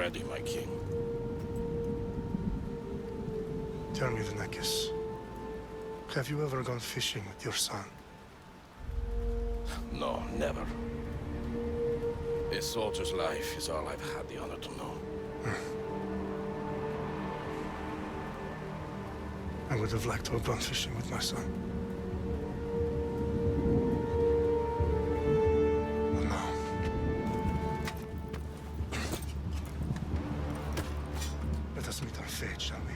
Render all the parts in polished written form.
ready, my king. Tell me, Leonidas, have you ever gone fishing with your son? No, never. A soldier's life is all I've had the honor to know. I would have liked to have gone fishing with my son. Well, no. Let us meet our fate, shall we?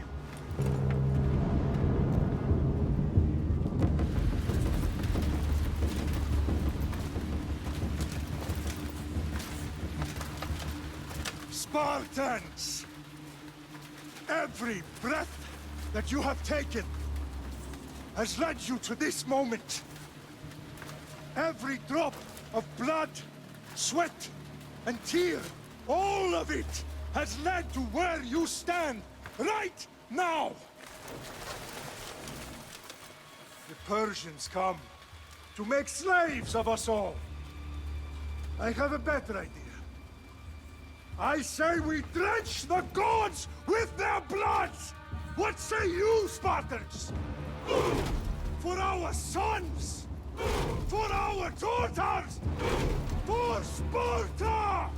Spartans! Every breath that you have taken has led you to this moment. Every drop of blood, sweat, and tear, all of it has led to where you stand right now. The Persians come to make slaves of us all. I have a better idea. I say we drench the gods with their blood! What say you, Spartans? For our sons! For our daughters! For Sparta!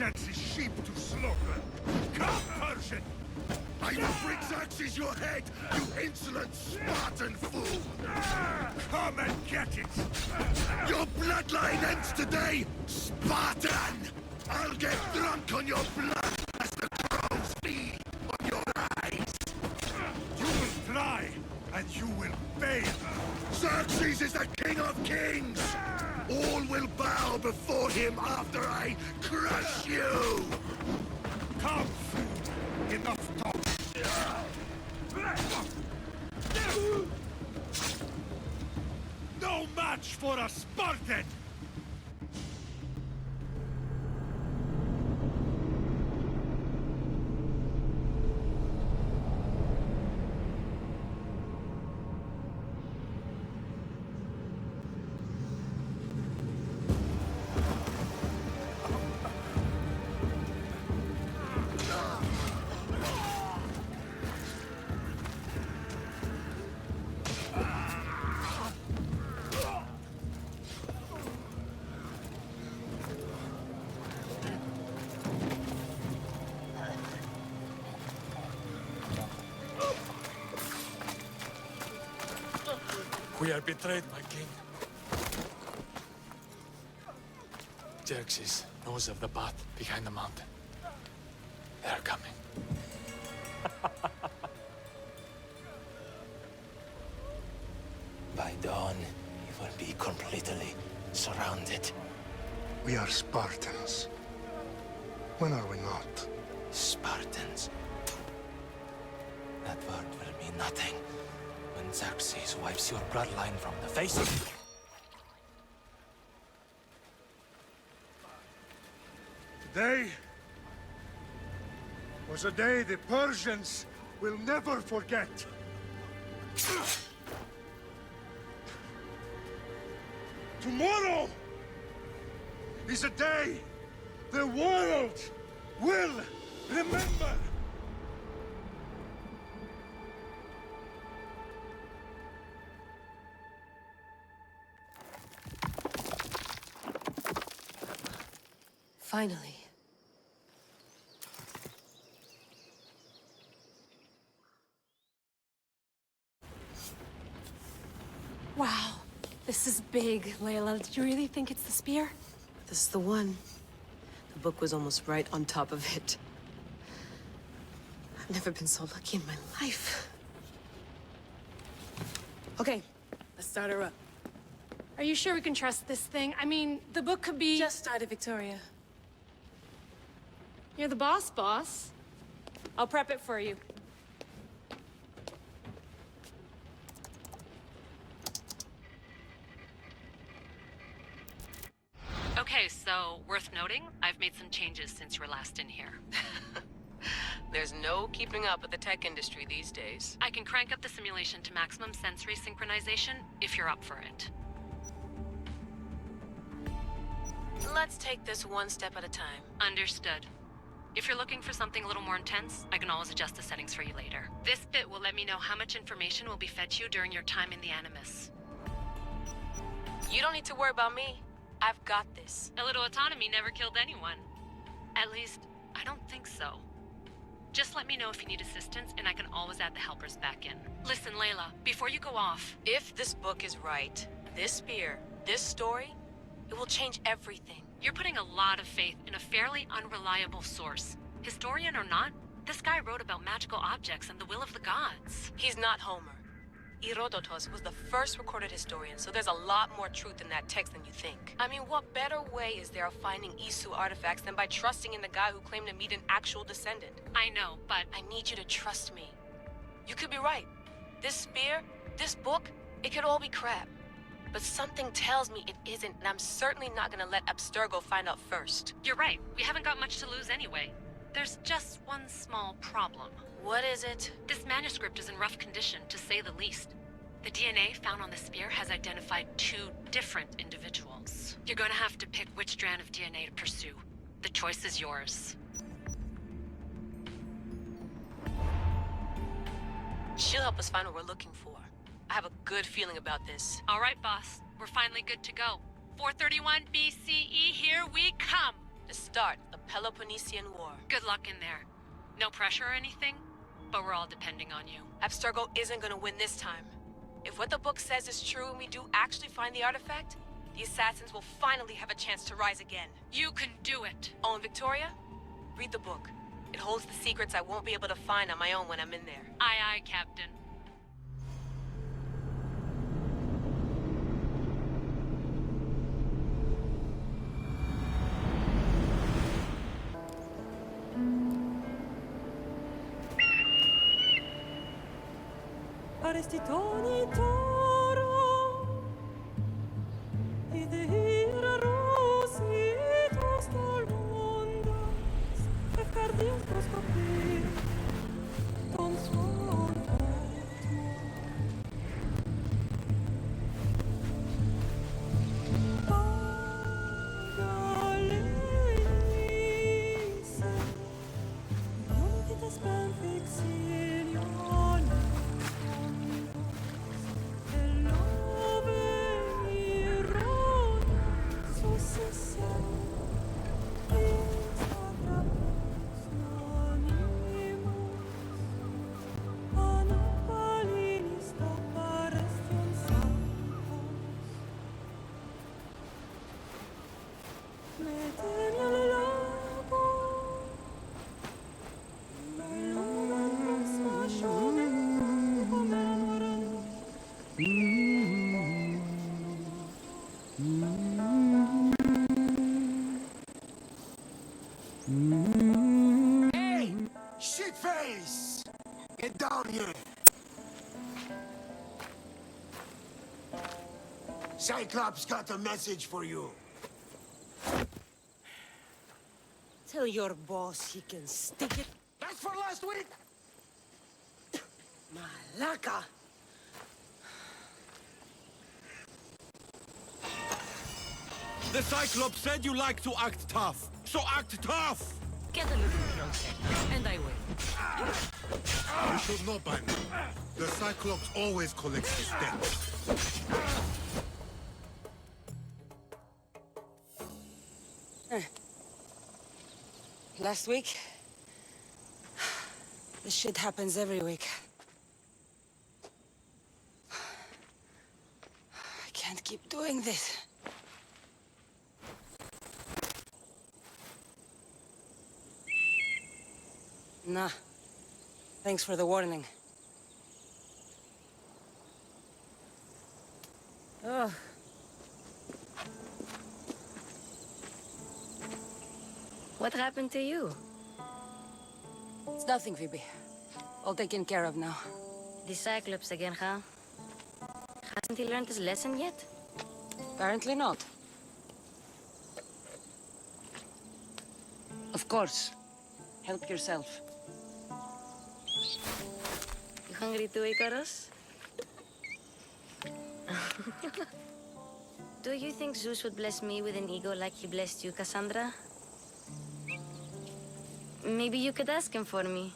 Xerxes' sheep to slaughter. Come, Persian! I will bring Xerxes your head, you insolent Spartan fool! Come and get it! Your bloodline ends today, Spartan! I'll get drunk on your blood as the crows feed on your eyes! You will try, and you will fail! Xerxes is the king of kings! All will bow before him after I crush you! Come, fool! Enough talk! No match for a Spartan! We are betrayed, my king. Xerxes knows of the path behind the mountain. They are coming. By dawn, we will be completely surrounded. We are Spartans. When are we not? Spartans. That word will mean nothing when Xerxes wipes your bloodline from the face of you. Today was a day the Persians will never forget. Tomorrow is a day the world will remember. Finally. Wow, this is big, Layla. Did you really think it's the spear? This is the one. The book was almost right on top of it. I've never been so lucky in my life. Okay, let's start her up. Are you sure we can trust this thing? I mean, the book could be... Just started, Victoria. You're the boss. I'll prep it for you. Okay, so, worth noting, I've made some changes since you were last in here. There's no keeping up with the tech industry these days. I can crank up the simulation to maximum sensory synchronization if you're up for it. Let's take this one step at a time. Understood. If you're looking for something a little more intense, I can always adjust the settings for you later. This bit will let me know how much information will be fed to you during your time in the Animus. You don't need to worry about me. I've got this. A little autonomy never killed anyone. At least, I don't think so. Just let me know if you need assistance, and I can always add the helpers back in. Listen, Layla, before you go off... If this book is right, this spear, this story, it will change everything. You're putting a lot of faith in a fairly unreliable source. Historian or not, this guy wrote about magical objects and the will of the gods. He's not Homer. Herodotus was the first recorded historian, so there's a lot more truth in that text than you think. I mean, what better way is there of finding Isu artifacts than by trusting in the guy who claimed to meet an actual descendant? I know, but... I need you to trust me. You could be right. This spear, this book, it could all be crap. But something tells me it isn't, and I'm certainly not gonna let Abstergo find out first. You're right. We haven't got much to lose anyway. There's just one small problem. What is it? This manuscript is in rough condition, to say the least. The DNA found on the spear has identified 2 different individuals. You're gonna have to pick which strand of DNA to pursue. The choice is yours. She'll help us find what we're looking for. I have a good feeling about this. All right, boss. We're finally good to go. 431 BCE, here we come! to start the Peloponnesian War. Good luck in there. No pressure or anything, but we're all depending on you. Abstergo isn't gonna win this time. If what the book says is true and we do actually find the artifact, the assassins will finally have a chance to rise again. You can do it! Oh, and Victoria? Read the book. It holds the secrets I won't be able to find on my own when I'm in there. Aye, aye, Captain. Arestitoni toro ira rositos tolmondas efcardios proscopir ton suon Pagalese non ti t'aspen fixilion Hey! Shitface! Get down here! Cyclops got a message for you. Tell your boss he can stick it. That's for last week! Malaka! The Cyclops said you like to act tough, so act tough! Get a little closer, and I will. You should know by now. The Cyclops always collects his debts. Last week? This shit happens every week. I can't keep doing this. Nah. Thanks for the warning. Ugh. What happened to you? It's nothing, Phoebe. All taken care of now. The Cyclops again, huh? Hasn't he learned his lesson yet? Apparently not. Of course. Help yourself. You hungry too, Icarus? Do you think Zeus would bless me with an ego like he blessed you, Kassandra? Maybe you could ask him for me.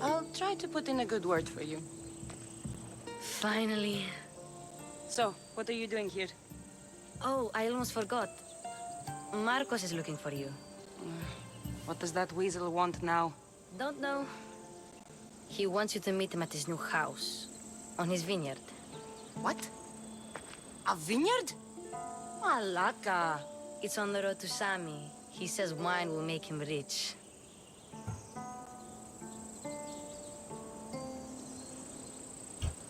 I'll try to put in a good word for you. Finally. So, what are you doing here? Oh, I almost forgot. Marcos is looking for you. What does that weasel want now? Don't know. He wants you to meet him at his new house. On his vineyard. What? A vineyard? Malaka. It's on the road to Sami. He says wine will make him rich.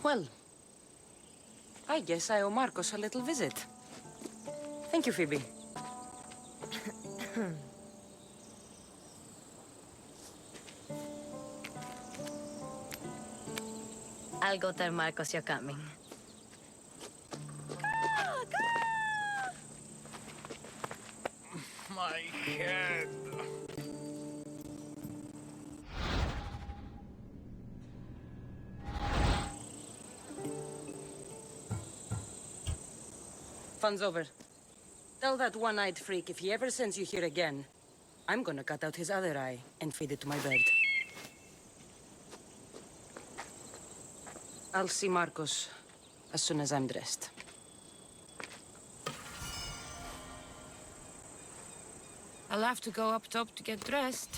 Well, I guess I owe Marcos a little visit. Thank you, Phoebe. I'll go tell Marcos you're coming. My head. Fun's over. Tell that one-eyed freak if he ever sends you here again, I'm gonna cut out his other eye and feed it to my bird. I'll see Marcos as soon as I'm dressed. I'll have to go up top to get dressed.